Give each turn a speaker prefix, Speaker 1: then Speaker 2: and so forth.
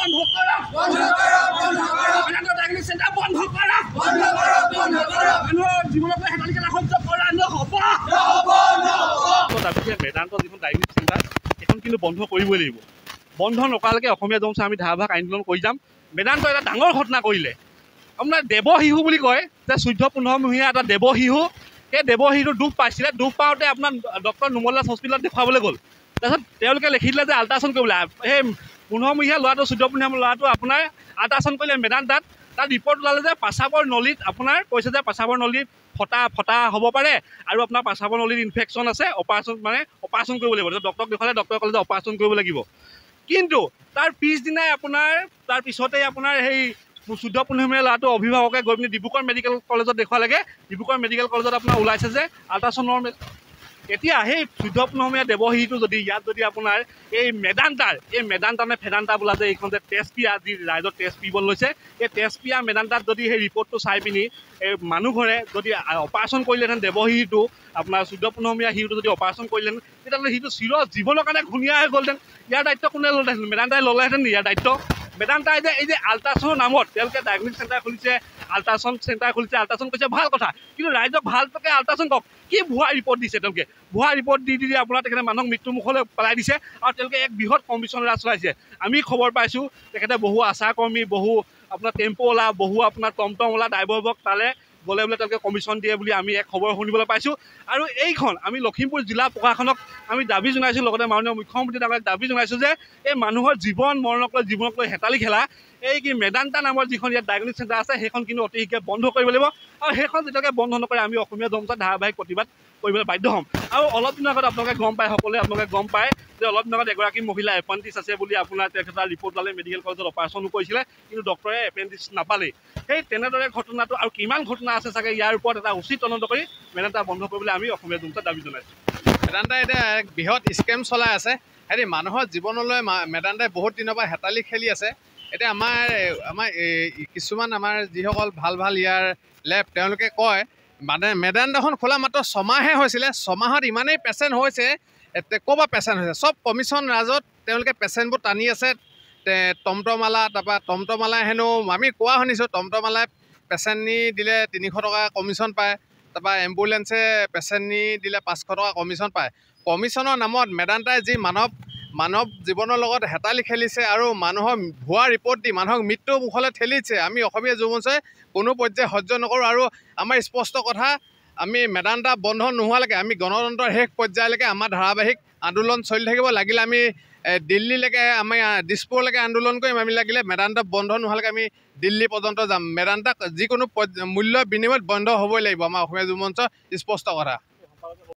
Speaker 1: বন্ধ কৰা Medanta diagnostic centre বন্ধ কৰা মানুহৰ জীৱনলৈ হেতালি খেলা সহ্য কৰা নহ'ব মেদান্ত যিখন ডায়াগনষ্টিক চেণ্টাৰ সেইখন কিন্তু বন্ধ কৰিবই লাগিব বন্ধ নকৰালৈকে অসমীয়া জনতা আমি ধাৰাবাহিক আন্দোলন কৰি যাম মেদান্ত এটা ডাঙৰ ঘটনা কৰিলে আপোনাৰ দেৱশিশু বুলি কয় যে 14-15মহীয়া এটা দেৱশিশু সেই দেৱশিশুটো দুখ পাইছিলে দুখ পাওঁতে আপোনাৰ ডক্টৰ নুমল দাস হস্পিটেলত দেখুৱাবলৈ গ'ল তাৰপিছত তেওঁলোকে লিখি দিলে যে আল্ট্ৰাচাউণ্ড কৰিবলৈ সেই 15মহীয়া ল'ৰাটো 14মহীয়া ল'ৰাটো আপোনাৰ আল্ট্ৰাচাউণ্ড কৰিলে মেদান্তাত তাত ৰিপৰ্ট ওলালে যে পেচাবৰ নলীত আপোনাৰ কৈছে যে পেচাবৰ নলীত ফটা হ'ব পাৰে আৰু আপোনাৰ পেচাবৰ নলীত ইনফেকশ্যন আছে অপাৰেশ্যন কৰিব লাগিব ডক্টৰক দেখুৱালে ডক্টৰে ক'লে যে অপাৰেশ্যন কৰিব লাগিব কিন্তু তাৰ পিছদিনাই আপোনাৰ তাৰ পিছতেই আপোনাৰ সেই 14-15মহীয়া ল'ৰাটো অভিভাৱকে গৈ পিনি ডিব্ৰুগড় মেডিকেল কলেজত দেখুৱালেগৈ ডিব্ৰুগড় মেডিকেল কলেজত আপোনাৰ ওলাইছে যে আল্ট্ৰাচাউণ্ড নৰ্মেল এতিয়া সেই 14-15মহীয়া দেৱশিশুটো যদি ইয়াত যদি আপোনাৰ এই মেদান্তা নে ফেদান্তা বোলা যে এইখন যে টেষ্ট পিয়া যি ৰাইজৰ টেষ্ট পিব লৈছে এই টেষ্ট পিয়া মেদান্তাত যদি সেই ৰিপৰ্টটো চাই পিনি এই মানুহঘৰে যদি অপাৰেশ্যন কৰিলেহেঁতেন দেৱশিশুটো আপোনাৰ 14-15মহীয়া শিশুটো যদি অপাৰেশ্যন কৰিলেহেঁতেন তেতিয়াহ'লে সিটো চিৰ জীৱনৰ কাৰণে ঘূণীয়া হৈ গ'লহেঁতেন ইয়াৰ দায়িত্ব কোনে ল'লেহেঁতেন মেদান্তাই ল'লেহেঁতেন ইয়াৰ দায়িত্ব মেদান্তাই যে এই যে আল্ট্ৰাচাউণ্ডৰ নামত তেওঁলোকে ডায়াগনষ্টিক চেণ্টাৰ খুলিছে আল্ট্ৰাচাউণ্ড কৰিছে ভাল কথা কিন্তু ৰাইজক ভালকৈ আল্ট্ৰাচাউণ্ড কওক কি ভুৱা ৰিপৰ্ট দিছে তেওঁলোকে ভুৱা ৰিপৰ্ট দি আপোনাৰ তেখেতে মানুহক মৃত্যুমুখলৈ পেলাই দিছে আৰু তেওঁলোকে এক বৃহৎ কমিশ্যন ৰাজ চলাইছে আমি খবৰ পাইছোঁ তেখেতে বহু আশাকৰ্মী বহু আপোনাৰ টেম্প'ৱালা বহু আপোনাৰ টমটমৱালা ড্ৰাইভাৰবোৰক তালৈ গ'লে বোলে তেওঁলোকে কমিশ্যন দিয়ে বুলি আমি এক খবৰ শুনিবলৈ পাইছোঁ আৰু এইখন আমি লখিমপুৰ জিলা প্ৰশাসনক আমি দাবী জনাইছোঁ লগতে মাননীয় মুখ্যমন্ত্ৰী ডাঙৰীয়াক দাবী জনাইছোঁ যে এই মানুহৰ জীৱনক লৈ হেতালি খেলা এই কি মেদান্তা নামৰ যিখন ইয়াত ডায়াগনষ্টিক চেণ্টাৰ আছে সেইখন কিন্তু অতি শীঘ্ৰে বন্ধ কৰিব লাগিব আৰু সেইখন যেতিয়ালৈকে বন্ধ নকৰে আমি অসমীয়া জনতাই ধাৰাবাহিক প্ৰতিবাদ কৰিবলৈ বাধ্য হ'ম আৰু অলপ দিনৰ আগত আপোনালোকে গম পায় যে অলপ দিনৰ আগত এগৰাকী মহিলা এপেণ্ডিক্স আছে বুলি আপোনাৰ তেখেতৰ ৰিপৰ্ট ওলালে মেডিকেল কলেজত অপাৰেশ্যনো কৰিছিলে কিন্তু ডক্টৰে এপেণ্ডিক্স নাপালেই সেই তেনেদৰে ঘটনাটো আৰু কিমান ঘটনা আছে চাগে ইয়াৰ ওপৰত এটা উচিত তদন্ত কৰি মেদান্তা বন্ধ কৰিবলৈ আমি অসমীয়া জনতাই দাবী জনাইছোঁ
Speaker 2: মেদান্তাই এতিয়া এক বৃহৎ স্কেম চলাই আছে হেৰি মানুহৰ জীৱনলৈ মেদান্তাই বহুত দিনৰ পৰা হেতালি খেলি আছে এতিয়া আমাৰ কিছুমান আমাৰ যিসকল ভাল ইয়াৰ লেব তেওঁলোকে কয় মানে মেদান্তাখন খোলা মাত্ৰ 6 মাহহে হৈছিলে 6 মাহত ইমানেই পেচেণ্ট হৈছে ক'ৰবাত পেচেণ্ট হৈছে চব কমিশ্যন ৰাজত তেওঁলোকে পেচেণ্টবোৰ টানি আছে টমটমালা তাৰপৰা টমটমালাই হেনো আমি কোৱা শুনিছোঁ টমটমালাই পেচেণ্ট নি দিলে 300 টকা কমিশ্যন পায় তাৰপৰা এম্বুলেঞ্চে পেচেণ্ট নি দিলে 500 টকা কমিশ্যন পায় কমিশ্যনৰ নামত মেদান্তাই যি মানৱ জীৱনৰ লগত হেতালি খেলিছে আৰু মানুহৰ ভুৱা ৰিপৰ্ট দি মানুহক মৃত্যুৰ মুখলৈ ঠেলিছে আমি অসমীয়া যুৱ মঞ্চই কোনো পৰ্যায়ে সহ্য নকৰোঁ আৰু আমাৰ স্পষ্ট কথা আমি মেদান্তা বন্ধ নোহোৱালৈকে আমি গণতন্ত্ৰৰ শেষ পৰ্যায়লৈকে আমাৰ ধাৰাবাহিক আন্দোলন চলি থাকিব লাগিলে আমি দিল্লীলৈকে আমি দিছপুৰলৈকে আন্দোলন কৰিম আমি লাগিলে মেদান্তা বন্ধ নোহোৱালৈকে আমি দিল্লী পৰ্যন্ত যাম মেদান্তাক যিকোনো মূল্য বিনিময়ত বন্ধ হ'বই লাগিব আমাৰ অসমীয়া যুৱ মঞ্চৰ স্পষ্ট কথা